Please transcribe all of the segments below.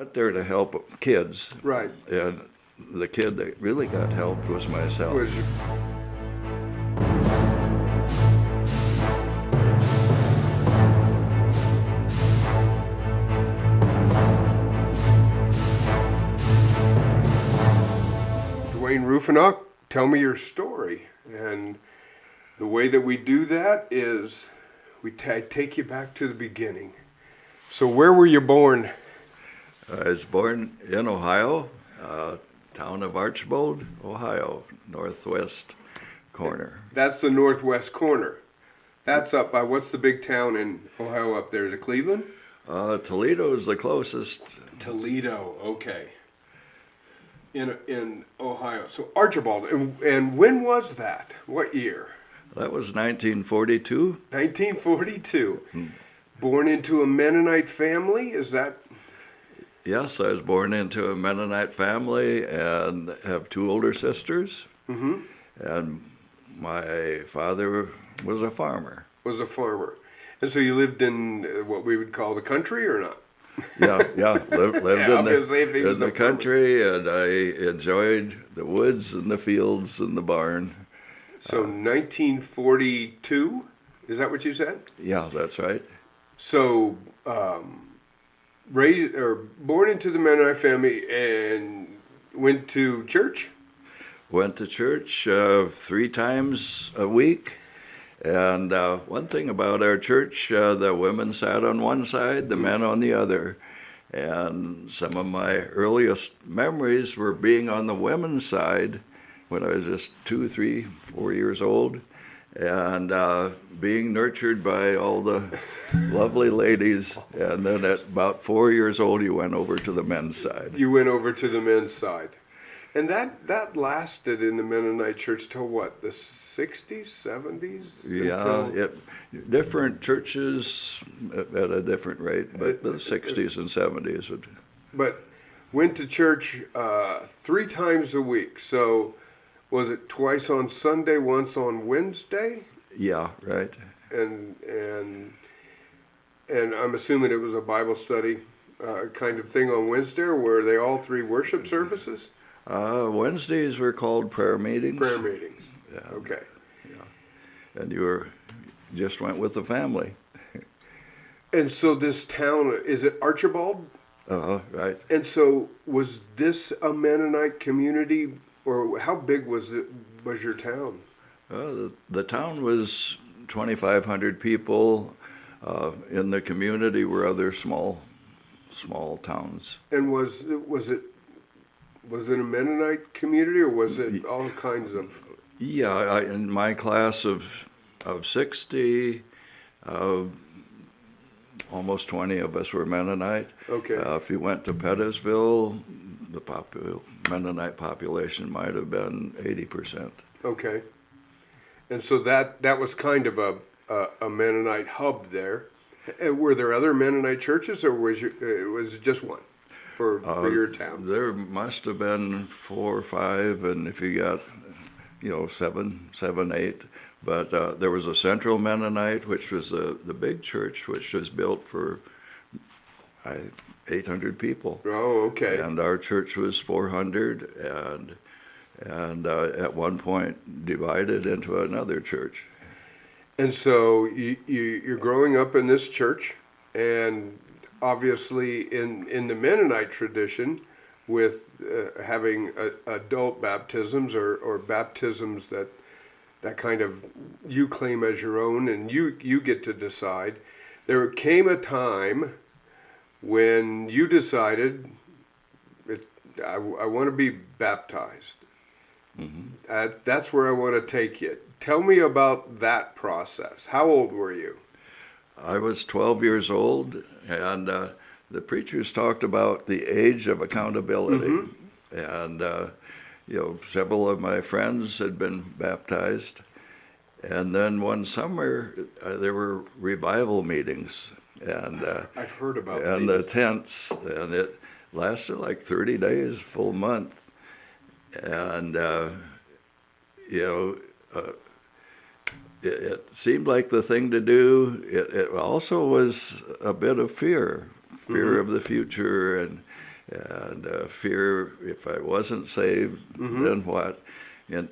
went there to help kids. Right. And the kid that really got helped was myself. Was you- Dwayne Rufenacht, tell me your story. And the way that we do that is I take you back to the beginning. So where were you born? I was born in Ohio, town of Archbold, Ohio, northwest corner. That's the northwest corner. That's up by, what's the big town in Ohio up there? Is it Cleveland? Toledo is the closest. Toledo, okay. In Ohio. So Archibald, and when was that? What year? That was 1942. 1942. Born into a Mennonite family, is that? Yes, I was born into a Mennonite family and have two older sisters. Mm-hmm. And my father was a farmer. Was a farmer. And so you lived in what we would call the country or not? Yeah, lived Yeah, in obviously, if he was the a farmer. country, and I enjoyed the woods and the fields and the barn. So 1942, is that what you said? Yeah, that's right. So raised or born into the Mennonite family and went to church? Went to church 3 times a week. And one thing about our church, the women sat on one side, the men on the other. And some of my earliest memories were being on the women's side when I was just 2, 3, 4 years old, and being nurtured by all the lovely ladies. And then at about 4 years old, you went over to the men's side. You went over to the men's side. And that lasted in the Mennonite church till what, the 60s, 70s? Yeah, different churches at a different rate, but the 60s and 70s. But went to church 3 times a week. So was it twice on Sunday, once on Wednesday? Yeah, right. And I'm assuming it was a Bible study kind of thing on Wednesday, or were they all 3 worship services? Wednesdays were called prayer meetings. Prayer meetings. Yeah. Okay. Yeah. And you just went with the family. And so this town, is it Archibald? Right. And so was this a Mennonite community, or how big was your town? The town was 2,500 people. In the community were other small towns. And was it a Mennonite community, or was it all kinds of? Yeah, in my class of 60, almost 20 of us were Mennonite. Okay. If you went to Pettisville, the Mennonite population might have been 80%. Okay. And so that was kind of a Mennonite hub there. And were there other Mennonite churches, or was it just one for your town? There must have been 4 or 5, and if you got, 7, 8. But there was a Central Mennonite, which was the big church, which was built for 800 people. Oh, okay. And our church was 400, and at one point divided into another church. And so you're growing up in this church, and obviously in the Mennonite tradition, with having adult baptisms or baptisms that kind of you claim as your own, and you get to decide. There came a time when you decided, I want to be baptized. Mm-hmm. That's where I want to take you. Tell me about that process. How old were you? I was 12 years old, and the preachers talked about the age of accountability. Mm-hmm. And, several of my friends had been baptized. And then one summer, there were revival meetings. And I've heard about and these. the tents, and it lasted like 30 days, full month. And, it seemed like the thing to do. It also was a bit of fear mm-hmm. of the future, and fear if I wasn't saved, then what? And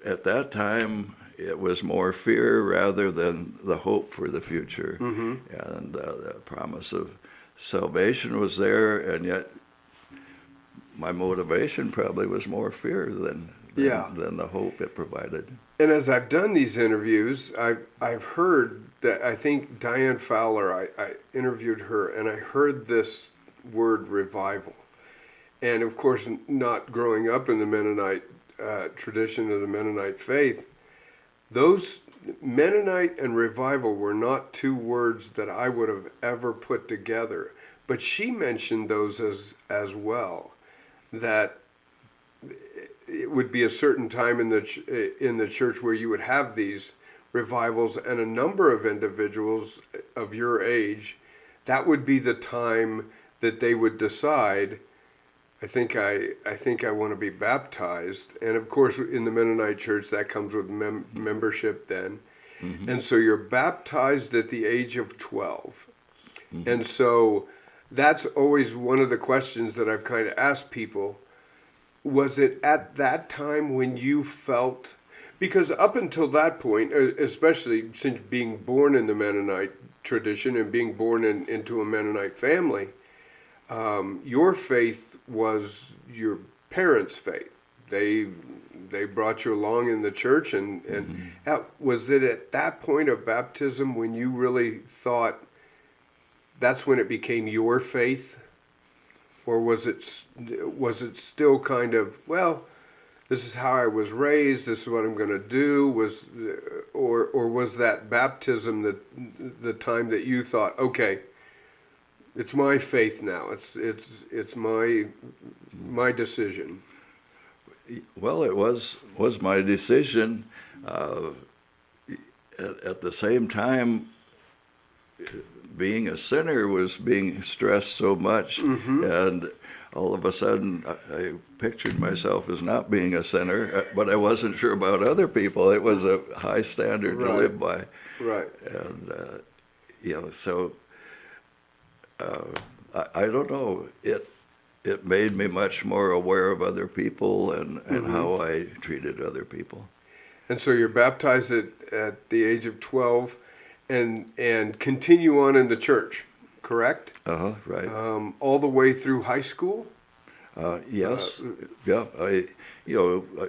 at that time, it was more fear rather than the hope for the future. And the promise of salvation was there, and yet my motivation probably was more fear than the hope it provided. And as I've done these interviews, I've heard that, I think Diane Fowler, I interviewed her, and I heard this word revival. And of course, not growing up in the Mennonite tradition of the Mennonite faith, those Mennonite and revival were not two words that I would have ever put together. But she mentioned those as well, that it would be a certain time in the church where you would have these revivals, and a number of individuals of your age, that would be the time that they would decide, I think I want to be baptized. And of course, in the Mennonite church, that comes with membership then. And so you're baptized at the age of 12. And so that's always one of the questions that I've kind of asked people. Was it at that time when you felt, because up until that point, especially since being born in the Mennonite tradition and being born into a Mennonite family, your faith was your parents' faith. They brought you along in the church, and was it at that point of baptism when you really thought that's when it became your faith? Or was it still kind of, well, this is how I was raised, this is what I'm going to do? Or was that baptism the time that you thought, okay, it's my faith now, it's my decision? Well, it was my decision. At the same time, being a sinner was being stressed so much, and all of a sudden I pictured myself as not being a sinner, but I wasn't sure about other people. It was a high standard to live by. Right. And, so I don't know. It made me much more aware of other people and how I treated other people. And so you're baptized at the age of 12. And continue on in the church, correct? Right. All the way through high school? Yes. I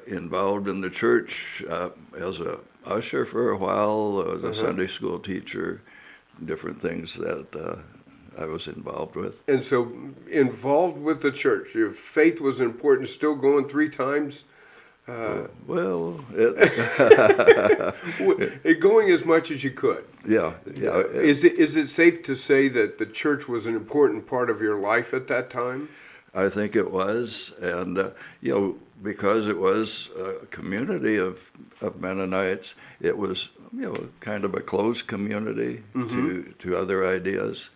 involved in the church as a usher for a while, as a Sunday school teacher, different things that I was involved with. And so involved with the church, your faith was important, still going 3 times? Going as much as you could. Yeah. Is it safe to say that the church was an important part of your life at that time? I think it was, and because it was a community of Mennonites, it was kind of a closed community to other ideas.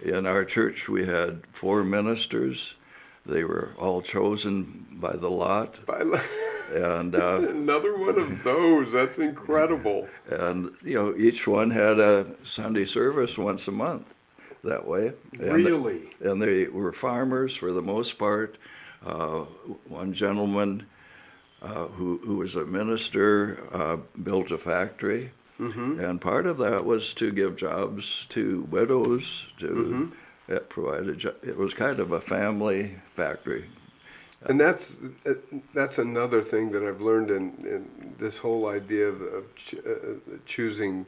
In our church, we had 4 ministers. They were all chosen by the lot. And another one of those. That's incredible. And each one had a Sunday service once a month that way. Really? And they were farmers for the most part. One gentleman who was a minister built a factory. And part of that was to give jobs to widows, to it was kind of a family factory. And that's another thing that I've learned in this whole idea of choosing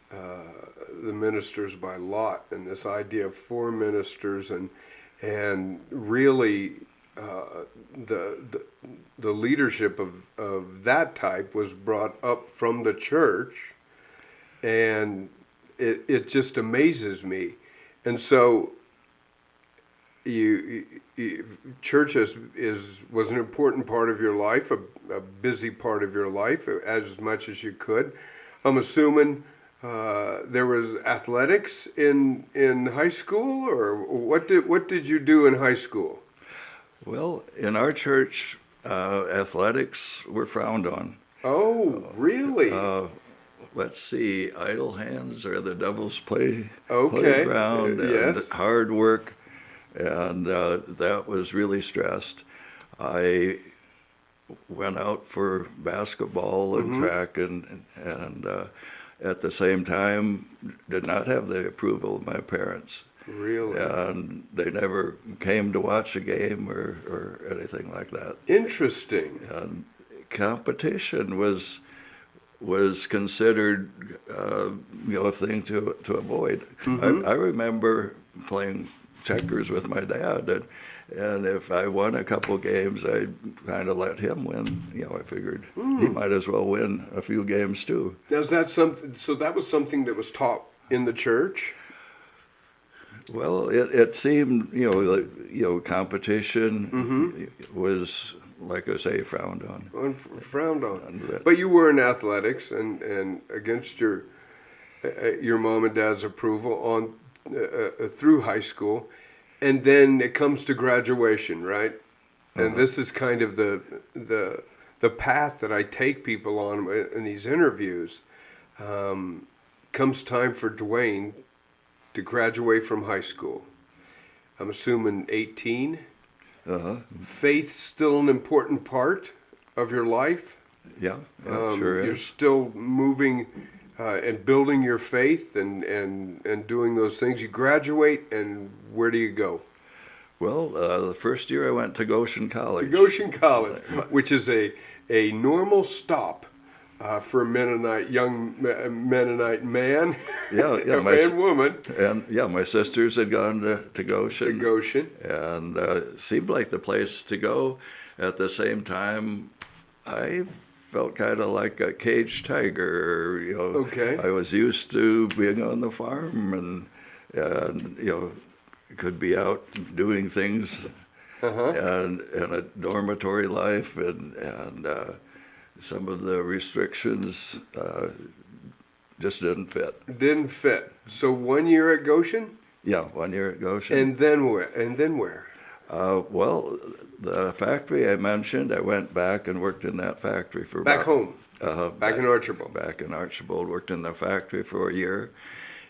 the ministers by lot, and this idea of 4 ministers, and really the leadership of that type was brought up from the church, and it just amazes me. And so church was an important part of your life, a busy part of your life, as much as you could. I'm assuming there was athletics in high school, or what did you do in high school? Well, in our church, athletics were frowned on. Oh, really? Let's see, idle hands are the devil's playground, yes. and hard work and that was really stressed. I went out for basketball and track, and at the same time did not have the approval of my parents. Really? And they never came to watch a game or anything like that. Interesting. And competition was considered a thing to avoid. I remember playing checkers with my dad, and if I won a couple games, I'd kind of let him win. I figured he might as well win a few games too. Now, is that something? So that was something that was taught in the church? Well, it seemed, competition was, like I say, frowned on. Frowned on. But you were in athletics, and against your mom and dad's approval on through high school, and then it comes to graduation, right? And this is kind of the path that I take people on in these interviews. Comes time for Dwayne to graduate from high school. I'm assuming 18. Faith still an important part of your life? Yeah, sure You're is. still moving and building your faith and doing those things. You graduate, and where do you go? Well, the first year I went to Goshen College. To Goshen College, which is a normal stop for a young Mennonite man, and woman. And my sisters had gone to Goshen. To Goshen. And it seemed like the place to go. At the same time, I felt kind of like a caged tiger. Okay. I was used to being on the farm and could be out doing things and a dormitory life and some of the restrictions just didn't fit. Didn't fit. So 1 year at Goshen? Yeah, 1 year at Goshen. And then where? Well, the factory I mentioned, I went back and worked in that factory for back home. Back in Archibald. Back in Archibald, worked in the factory for a year,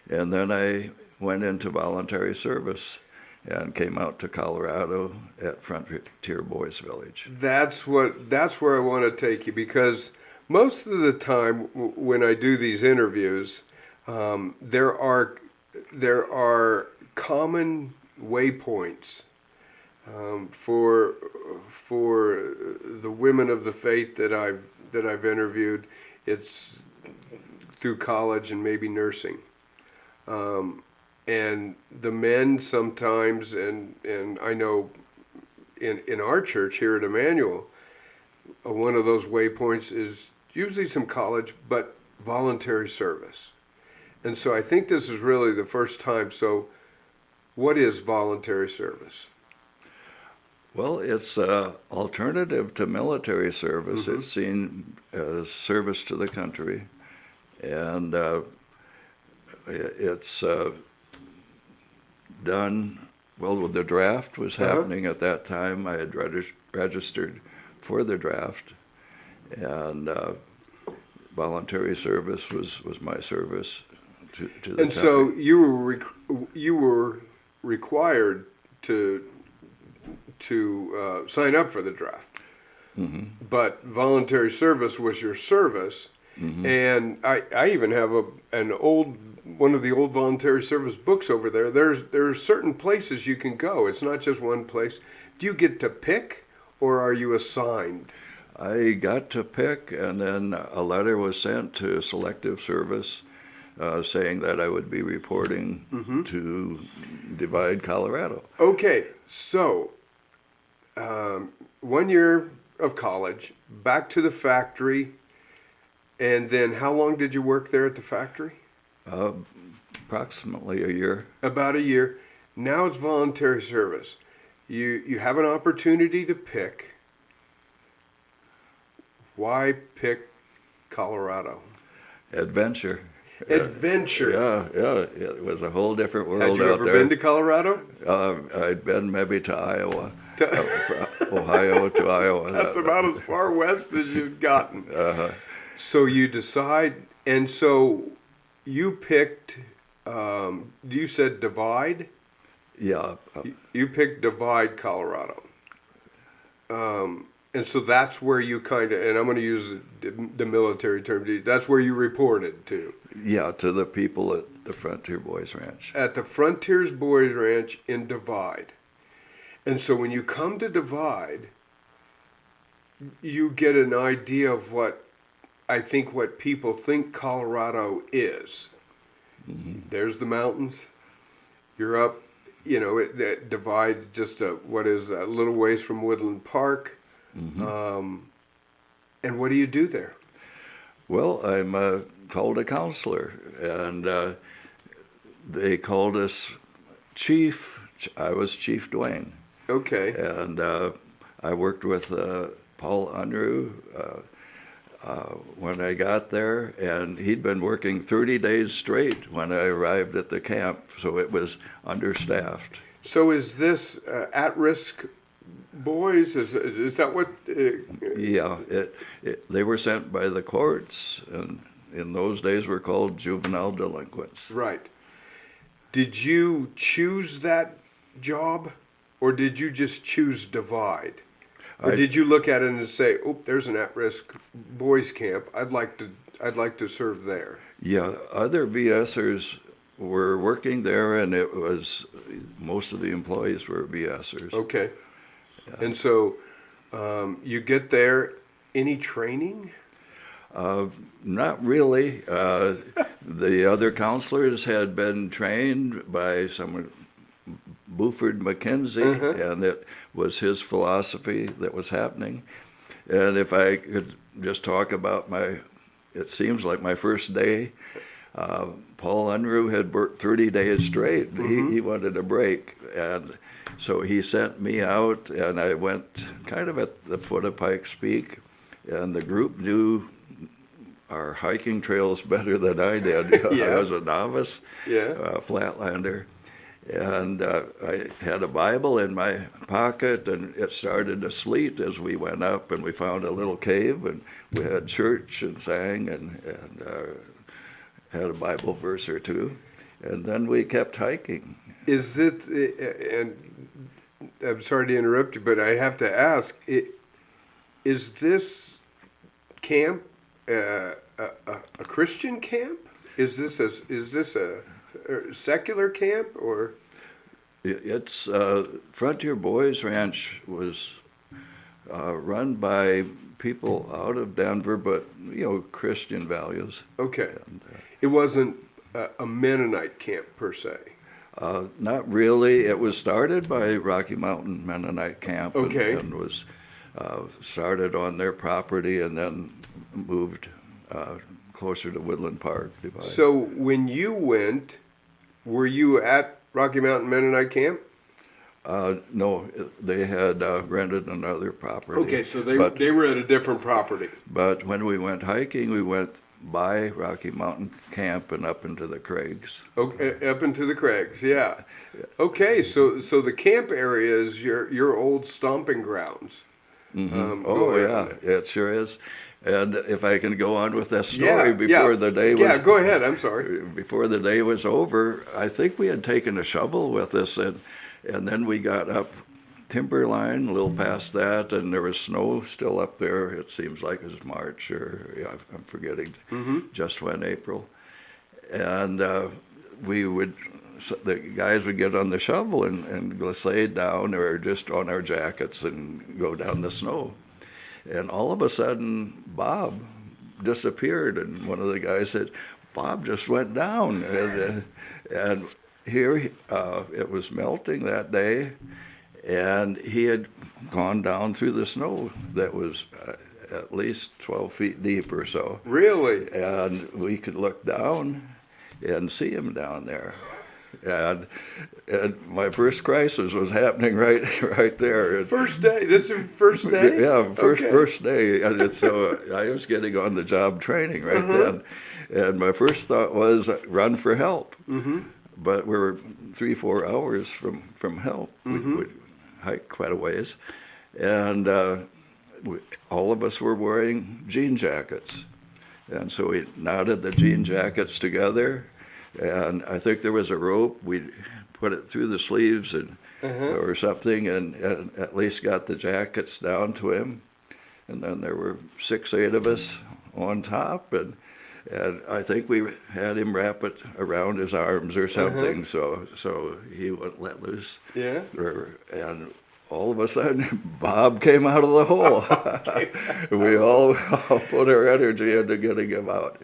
and then I went into voluntary service and came out to Colorado at Frontier Boys Village. That's where I want to take you, because most of the time when I do these interviews, there are common waypoints for the women of the faith that I've interviewed. It's through college and maybe nursing. And the men sometimes, and I know in our church here at Emmanuel, one of those waypoints is usually some college, but voluntary service. And so I think this is really the first time. So what is voluntary service? Well, it's an alternative to military service. It's seen as service to the country. And it's done, well, the draft was happening at that time. I had registered for the draft, and voluntary service was my service to the country. And so you were required to sign up for the draft, but voluntary service was your service. And I even have one of the old voluntary service books over there. There are certain places you can go. It's not just one place. Do you get to pick, or are you assigned? I got to pick, and then a letter was sent to Selective Service saying that I would be reporting to Divide, Colorado. Okay, so 1 year of college, back to the factory, and then how long did you work there at the factory? Approximately a year. About a year. Now it's voluntary service. You have an opportunity to pick. Why pick Colorado? Adventure. Adventure. Yeah. It was a whole different world out there. Had you ever been to Colorado? I'd been maybe to Iowa. Ohio to Iowa. That's about as far west as you've gotten. So you decide, and so you picked, you said Divide? Yeah. You picked Divide, Colorado. And so that's where you kind of, and I'm going to use the military term, that's where you reported to. Yeah, to the people at the Frontier Boys Ranch. At the Frontiers Boys Ranch in Divide. And so when you come to Divide, you get an idea of what people think Colorado is. Mm-hmm. There's the mountains. You're up, Divide just a little ways from Woodland Park. Mm-hmm. And what do you do there? Well, I'm called a counselor, and they called us Chief. I was Chief Dwayne. Okay. And I worked with Paul Unruh when I got there, and he'd been working 30 days straight when I arrived at the camp, so it was understaffed. So is this at-risk boys? Is that what? Yeah, they were sent by the courts, and in those days were called juvenile delinquents. Right. Did you choose that job, or did you just choose Divide? Or did you look at it and say, "Oh, there's an at-risk boys camp. I'd like to serve there"? Yeah, other BSers were working there, and it was most of the employees were BSers. Okay. Yeah. And so you get there. Any training? Not really. The other counselors had been trained by someone, Buford McKenzie, and it was his philosophy that was happening. And if I could just talk about it seems like my first day, Paul Unruh had worked 30 days straight. Mm-hmm. He wanted a break, and so he sent me out, and I went kind of at the foot of Pikes Peak, and the group knew our hiking trails better than I did. Yeah. I was a novice, flatlander. And I had a Bible in my pocket, and it started to sleet as we went up, and we found a little cave, and we had church and sang and had a Bible verse or two, and then we kept hiking. Is it, and I'm sorry to interrupt you, but I have to ask, is this camp a Christian camp? Is this a secular camp, or? It's Frontier Boys Ranch was run by people out of Denver, but Christian values. Okay, and, it wasn't a Mennonite camp per se. Not really. It was started by Rocky Mountain Mennonite Camp, and was started on their property, and then moved closer to Woodland Park. So when you went, were you at Rocky Mountain Mennonite Camp? No, they had rented another property. Okay, so they were at a different property. But when we went hiking, we went by Rocky Mountain Camp and up into the Craigs. Okay, up into the Craigs, yeah. Okay, so the camp area is your old stomping grounds. Mm-hmm. It sure is. And if I can go on with that story before the day was... Yeah, go ahead, I'm sorry. Before the day was over, I think we had taken a shovel with us, and then we got up Timberline, a little past that, and there was snow still up there. It seems like it was March, or I'm forgetting just when, April. And the guys would get on the shovel and glissade down, or just on our jackets and go down the snow. And all of a sudden, Bob disappeared, and one of the guys said, "Bob just went down." And here, it was melting that day, and he had gone down through the snow that was at least 12 feet deep or so. Really? And we could look down and see him down there. And my first crisis was happening right there. First day. This is your first day. Yeah, first day. And so I was getting on the job training right then, and my first thought was run for help. Mm-hmm. But we were 3-4 hours from help. We hiked quite a ways, and all of us were wearing jean jackets, and so we knotted the jean jackets together. and I think there was a rope. We put it through the sleeves and or something, and at least got the jackets down to him. And then there were 6, 8 of us on top, and I think we had him wrap it around his arms or something, so he wouldn't let loose. Yeah. And all of a sudden, Bob came out of the hole. We all put our energy into getting him out.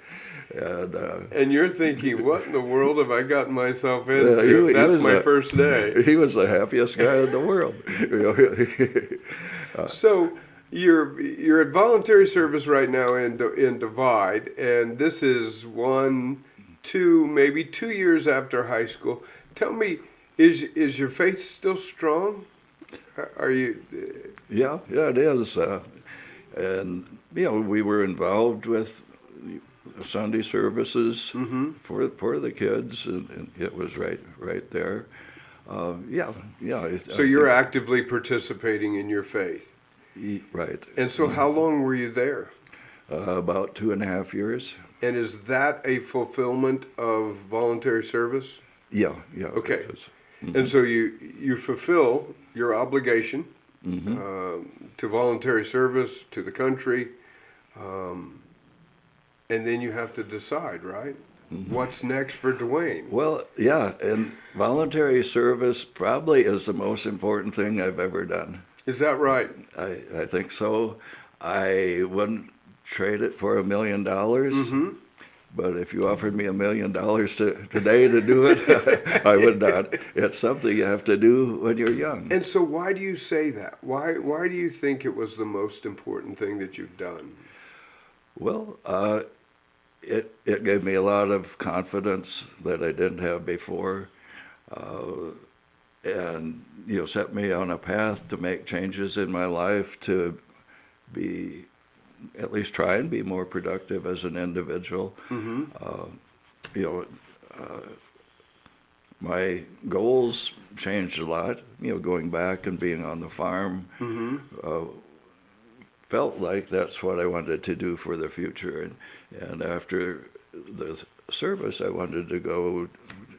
And you're thinking, what in the world have I gotten myself into? He That's was my first day. He was the happiest guy in the world. So you're at voluntary service right now in Divide, and this is 1, 2, maybe 2 years after high school. Tell me, is your faith still strong? Are you? Yeah, it is. And we were involved with Sunday services for the kids, and it was right there. So you're actively participating in your faith. Right. And so how long were you there? About 2.5 years. And is that a fulfillment of voluntary service? Yeah. Okay. And so you fulfill your obligation to voluntary service, to the country, and then you have to decide, right? What's next for Dwayne? Well, yeah, and voluntary service probably is the most important thing I've ever done. Is that right? I think so. I wouldn't trade it for $1 million. But if you offered me $1 million today to do it, I would not. It's something you have to do when you're young. And so why do you say that? Why do you think it was the most important thing that you've done? Well, it gave me a lot of confidence that I didn't have before. And set me on a path to make changes in my life, to be, at least try and be more productive as an individual. My goals changed a lot. Going back and being on the farm, felt like that's what I wanted to do for the future. And after the service, I wanted to go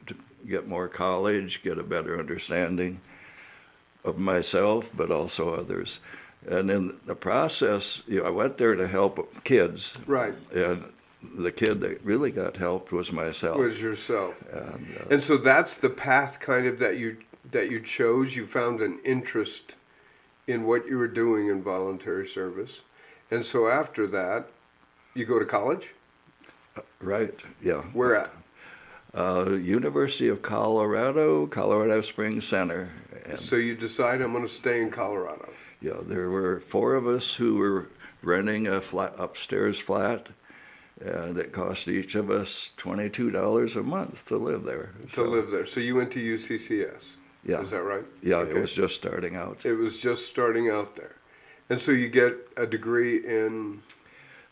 to get more college, get a better understanding of myself, but also others. And in the process, I went there to help kids. Right. And the kid that really got helped was myself. Was yourself. And so that's the path kind of that you chose. You found an interest in what you were doing in voluntary service. And so after that, you go to college? Right, yeah. Where at? University of Colorado Springs Center. And so you decide, I'm going to stay in Colorado. Yeah, there were 4 of us who were renting a upstairs flat, and it cost each of us $22 a month to live there. To live there. So you went to UCCS. Yeah. Is that right? Yeah, Okay. It was just starting out. It was just starting out there. And so you get a degree in?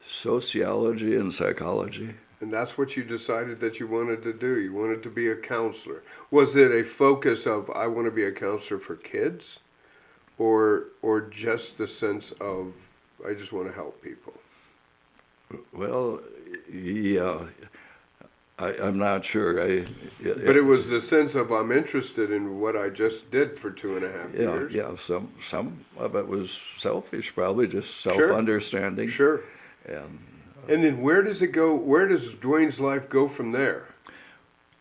Sociology and psychology. And that's what you decided that you wanted to do. You wanted to be a counselor. Was it a focus of, I want to be a counselor for kids? Or just the sense of, I just want to help people? Well, yeah, I'm not sure. But it was the sense of, I'm interested in what I just did for 2.5 years. Yeah, some of it was selfish, probably just self-understanding. Sure. And then where does it go? Where does Dwayne's life go from there?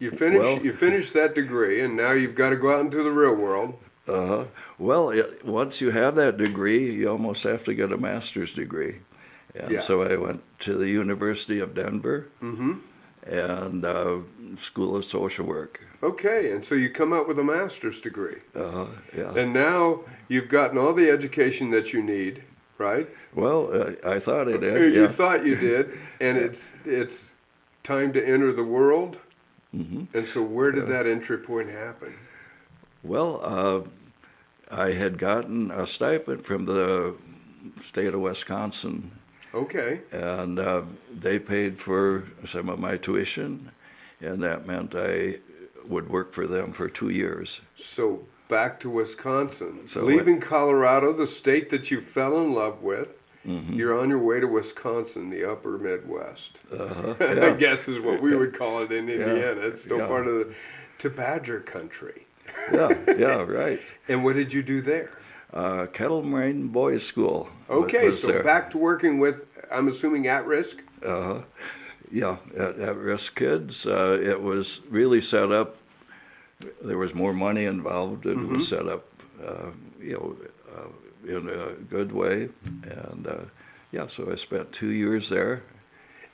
You finish that degree, and now you've got to go out into the real world. Well, once you have that degree, you almost have to get a master's degree. And so I went to the University of Denver and School of Social Work. Okay, and so you come out with a master's degree. Yeah. And now you've gotten all the education that you need, right? Well, I thought I did. You thought you did, and it's time to enter the world. And so where did that entry point happen? Well, I had gotten a stipend from the state of Wisconsin. Okay. And they paid for some of my tuition, and that meant I would work for them for 2 years. So back to Wisconsin, leaving Colorado, the state that you fell in love with, You're on your way to Wisconsin, the upper Midwest. Yeah. I guess is what we would call it in Indiana. It's still Yeah. part of the Badger country. Yeah, right. And what did you do there? Kettle Moraine Boys School. Okay, was so there. back to working with, I'm assuming, at-risk? Yeah, at-risk kids. It was really set up. There was more money involved. It was set up, in a good way. And so I spent 2 years there.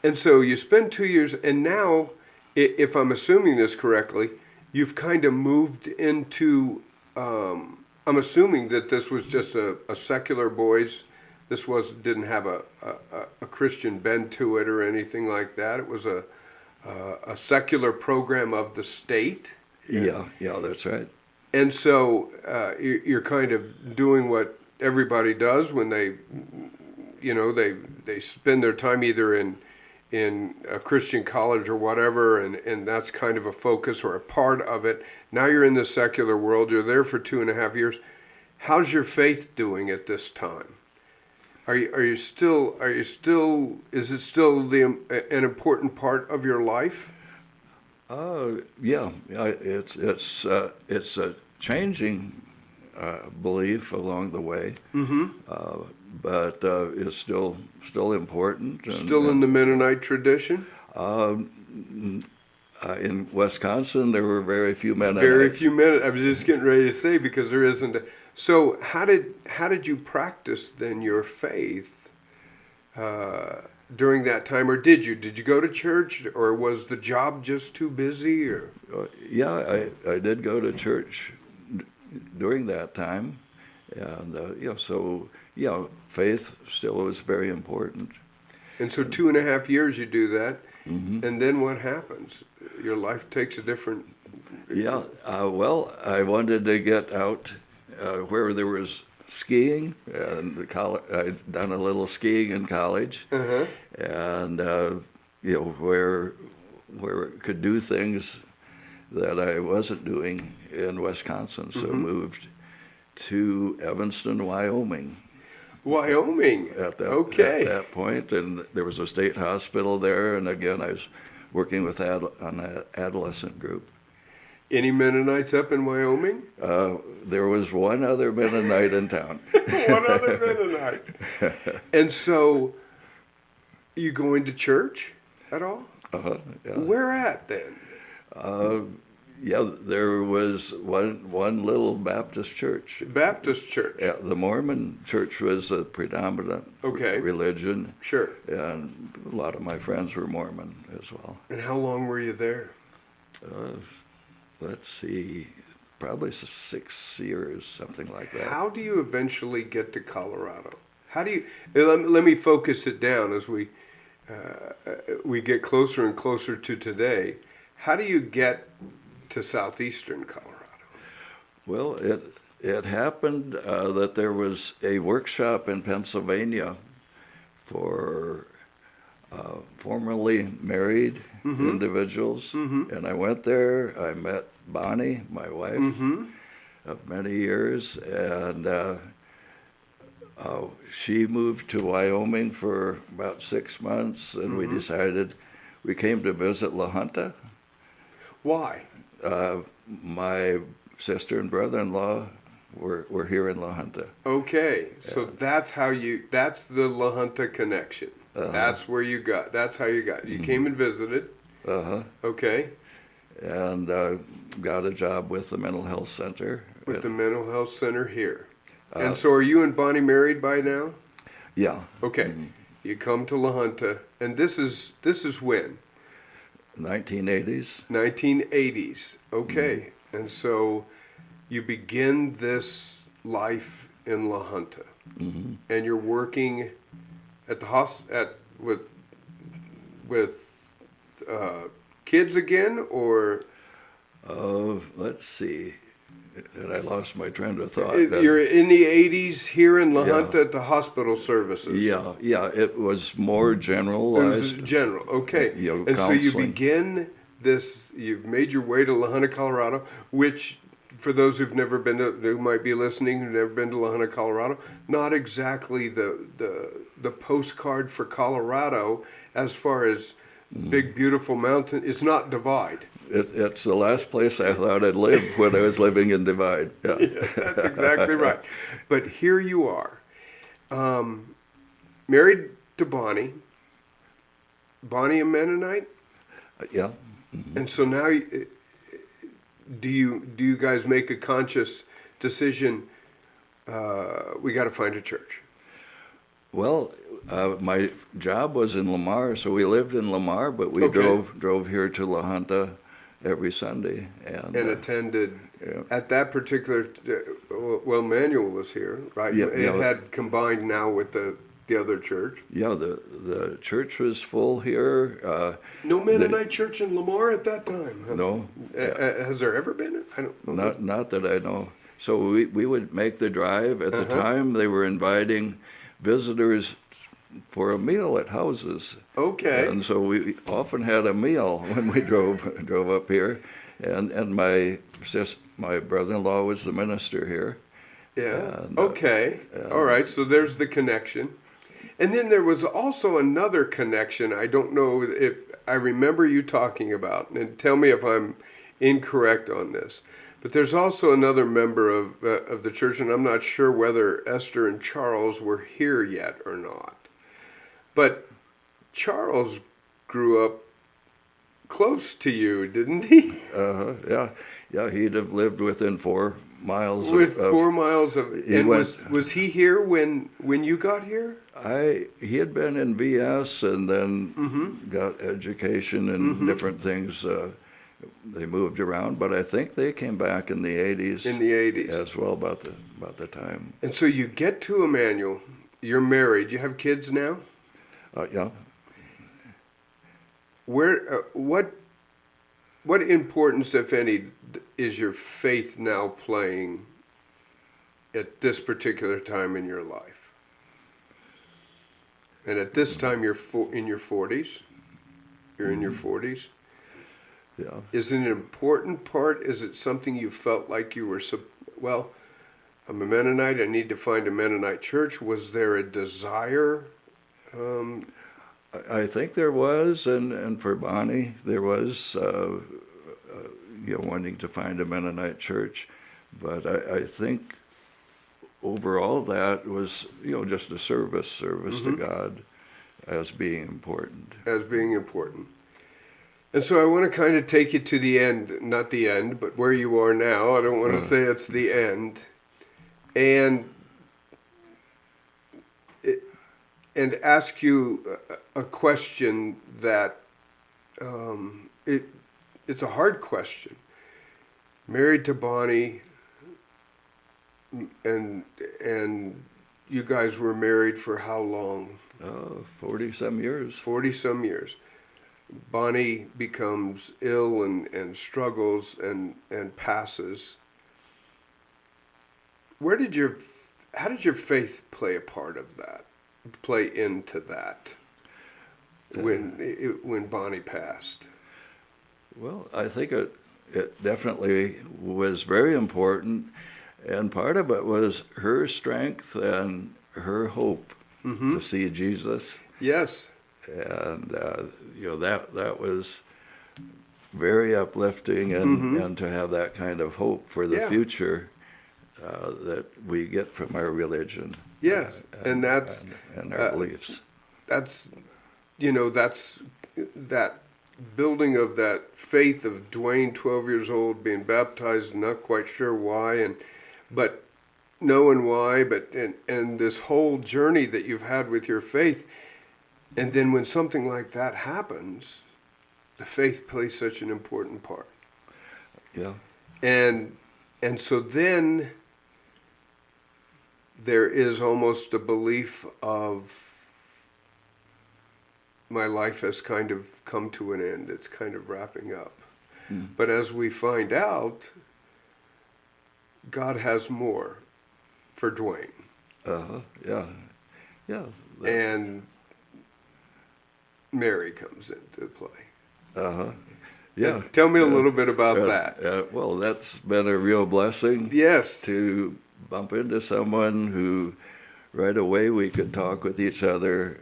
And so you spend 2 years, and now, if I'm assuming this correctly, you've kind of moved into, I'm assuming that this was just a secular boys. This didn't have a Christian bent to it or anything like that. It was a secular program of the state. Yeah, that's right. And so you're kind of doing what everybody does when they spend their time either in a Christian college or whatever, and that's kind of a focus or a part of it. Now you're in the secular world. You're there for 2.5 years. How's your faith doing at this time? Is it still an important part of your life? Yeah. It's a changing belief along the way, but it's still important. Still in the Mennonite tradition? In Wisconsin, there were very few Mennonites. Very few Mennonites. I was just getting ready to say, because there isn't. So how did you practice then your faith during that time, or did you go to church, or was the job just too busy? Or I did go to church during that time, and faith still was very important. And so 2.5 years you do that, and then what happens? Your life takes a different. Yeah, well, I wanted to get out where there was skiing, and I'd done a little skiing in college, and where it could do things that I wasn't doing in Wisconsin, so moved to Evanston, Wyoming. Wyoming. At that point, and there was a state hospital there, and again I was working with an adolescent group. Any Mennonites up in Wyoming? There was one other Mennonite in town. One other Mennonite. And so, you going to church at all? Yeah. Where at then? There was one little Baptist church. Baptist church. Yeah, the Mormon church was the predominant religion. Sure. And a lot of my friends were Mormon as well. And how long were you there? Let's see, probably 6 years, something like that. How do you eventually get to Colorado? How do you? Let me focus it down as we get closer and closer to today. How do you get to southeastern Colorado? Well, it happened that there was a workshop in Pennsylvania for formerly married individuals, and I went there. I met Bonnie, my wife, of many years, and she moved to Wyoming for about 6 months, and we came to visit La Junta. Why? My sister and brother-in-law were here in La Junta. Okay, so that's the La Junta connection. That's how you got. You came and visited. Okay. And got a job with the mental health center. With the mental health center here. And so are you and Bonnie married by now? Yeah. Okay. You come to La Junta, and this is when? 1980s. 1980s. Okay. And so you begin this life in La Junta, and you're working at the with kids again, or? Let's see. And I lost my train of thought. You're in the 80s here in La Junta at the hospital services. Yeah. It was more generalized. It was general. Okay. Counseling. So you begin this. You've made your way to La Junta, Colorado, which for those who've never been to, who might be listening, who've never been to La Junta, Colorado, not exactly the postcard for Colorado as far as big, beautiful mountain. It's not Divide. It's the last place I thought I'd live when I was living in Divide. Yeah, Yeah, that's exactly right. But here you are, married to Bonnie a Mennonite, yeah. and so now do you guys make a conscious decision? We got to find a church. Well, my job was in Lamar, so we lived in Lamar, but we Okay. drove here to La Junta every Sunday and Attended yeah. at that particular. Well, Manuel was here, right? Yeah, It yeah. had combined now with the other church. Yeah, the church was full here. No Mennonite church in Lamar at that time. Huh? No, Has there ever been? I don't know. not that I know. So we would make the drive. At the time, they were inviting visitors for a meal at houses. Okay. And so we often had a meal when we drove up here. And my brother-in-law was the minister here. Yeah. And, Okay. All right. So there's the connection. And then there was also another connection. I don't know if I remember you talking about, and tell me if I'm incorrect on this. But there's also another member of the church, and I'm not sure whether Esther and Charles were here yet or not. But Charles grew up close to you, didn't he? Yeah, he'd have lived within 4 miles With of 4 miles of. He And went- was he here when you got here? he had been in VS and then got education and different things. They moved around, but I think they came back in the 80s. In the 80s. as well, about the time. And so you get to Emmanuel. You're married. You have kids now. Yeah. Where what importance, if any, is your faith now playing at this particular time in your life? And at this time, you're in your 40s. You're in your 40s. Yeah. Is it an important part? Is it something you felt like you were, well, I'm a Mennonite, I need to find a Mennonite church. Was there a desire? I think there was, and for Bonnie, there was, wanting to find a Mennonite church. But I think overall that was, just a service to God as being important. As being important. And so I want to kind of take you to the end, not the end, but where you are now. I don't want to say it's the end. And ask you a question that it's a hard question. Married to Bonnie, and you guys were married for how long? 40-some years. 40-some years. Bonnie becomes ill and struggles and passes. How did your faith play a part of that? Play into that when Bonnie passed? Well, I think it definitely was very important, and part of it was her strength and her hope to see Jesus. Yes. And that was very uplifting, and to have that kind of hope for the future that we get from our religion. Yes, and that's and our beliefs. That's that building of that faith of Dwayne, 12 years old, being baptized, not quite sure why, but knowing why, and this whole journey that you've had with your faith. And then when something like that happens, the faith plays such an important part. Yeah. And so then there is almost a belief of my life has kind of come to an end. It's kind of wrapping up. But as we find out, God has more for Dwayne. Yeah. And Mary comes into play. Yeah. Tell me a little bit about that. Well, that's been a real blessing. Yes. To bump into someone who right away we could talk with each other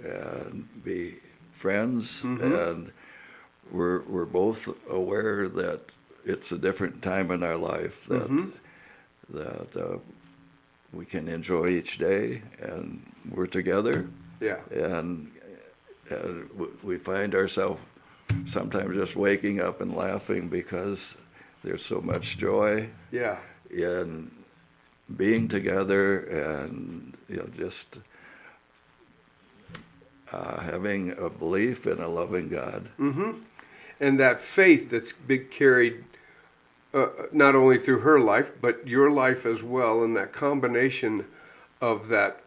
and be friends. And we're both aware that it's a different time in our life that we can enjoy each day, and we're together. Yeah. And we find ourselves sometimes just waking up and laughing because there's so much joy Yeah. in being together, and just having a belief in a loving God. And that faith that's been carried not only through her life, but your life as well, and that combination of that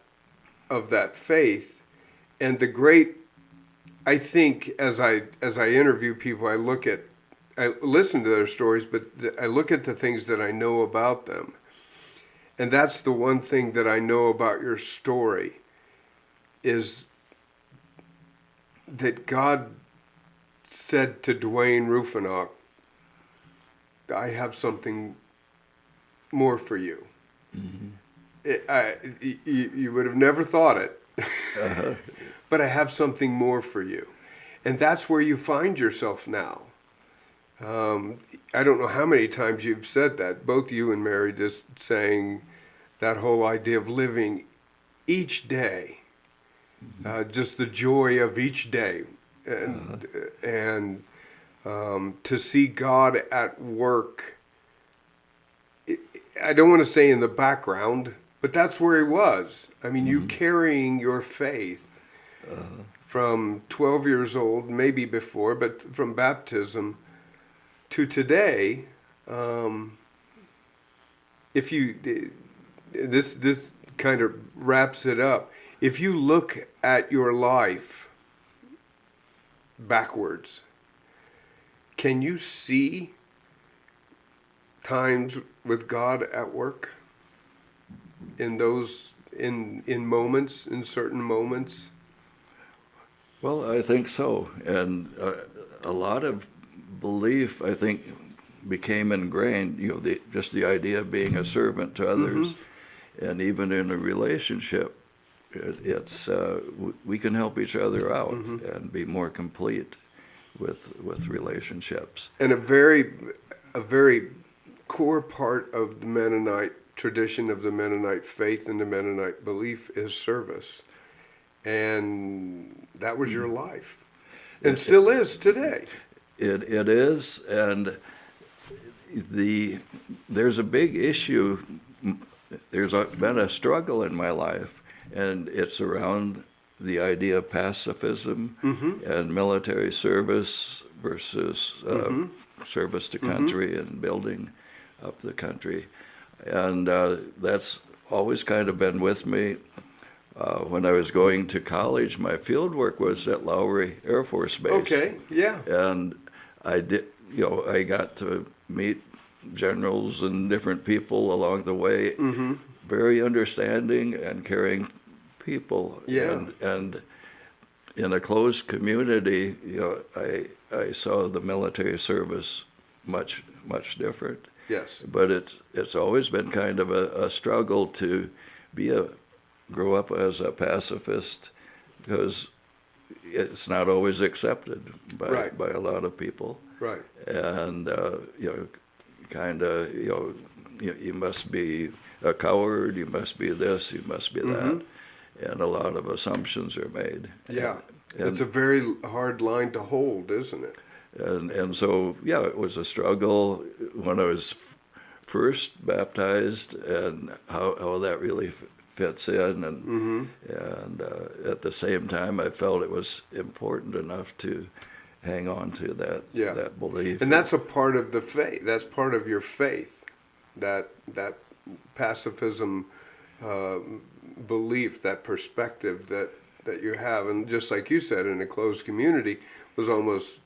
faith. And the great, I think, as I interview people, I listen to their stories, but I look at the things that I know about them. And that's the one thing that I know about your story, is that God said to Dwayne Rufenacht, I have something more for you. You would have never thought it, but I have something more for you. And that's where you find yourself now. I don't know how many times you've said that, both you and Mary, just saying that whole idea of living each day, just the joy of each day, and to see God at work. I don't want to say in the background, but that's where he was. I mean, you carrying your faith from 12 years old, maybe before, but from baptism to today. If you, this kind of wraps it up. If you look at your life backwards, can you see times with God at work in those in moments, in certain moments? Well, I think so. And a lot of belief, I think, became ingrained, just the idea of being a servant to others. And even in a relationship, we can help each other out and be more complete with relationships. And a very core part of the Mennonite tradition, of the Mennonite faith and the Mennonite belief, is service. And that was your life, and still is today. It is, and there's a big issue. There's been a struggle in my life, and it's around the idea of pacifism and military service versus service to country and building up the country. And that's always kind of been with me. When I was going to college, my field work was at Lowry Air Force Base. Okay, yeah. And I got to meet generals and different people along the way, very understanding and caring people. Yeah. And in a closed community, I saw the military service much different. Yes. But it's always been kind of a struggle to grow up as a pacifist, because it's not always accepted by a lot of people. Right. And you must be a coward, you must be this, you must be that, and a lot of assumptions are made. Yeah, and it's a very hard line to hold, isn't it? And so it was a struggle when I was first baptized, and how that really fits in, and at the same time I felt it was important enough to hang on to that belief. And that's a part of the faith. That's part of your faith, that pacifism belief, that perspective that you have. And just like you said, in a closed community, was almost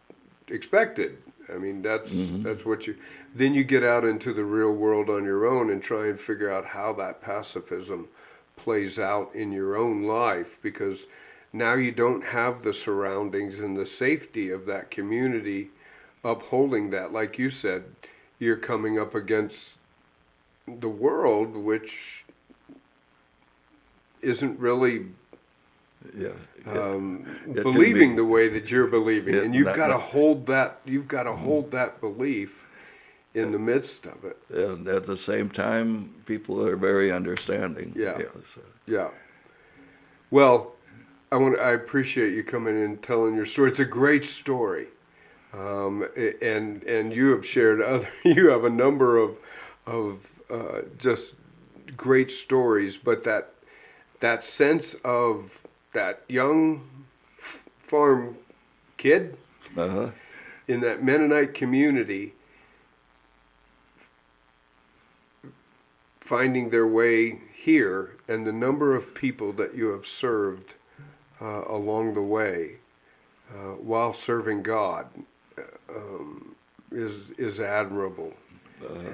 expected. I mean, that's what you. Then you get out into the real world on your own and try and figure out how that pacifism plays out in your own life, because now you don't have the surroundings and the safety of that community upholding that. Like you said, you're coming up against the world, which isn't really Yeah. It can believing be- the way that you're believing, Yeah, and you've not- got to not- hold that. You've got to hold that belief in the midst of it. And at the same time, people are very understanding. Yeah. So. Yeah. Well, I appreciate you coming in and telling your story. It's a great story, and you have shared other. You have a number of just great stories, but that sense of that young farm kid Uh-huh. in that Mennonite community finding their way here, and the number of people that you have served along the way while serving God is admirable.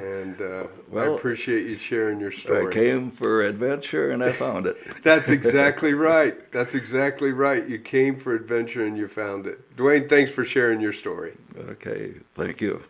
And I Well, appreciate you sharing your I story. came for adventure and I found it. That's exactly right. That's exactly right. You came for adventure and you found it. Dwayne, thanks for sharing your story. Okay, thank you.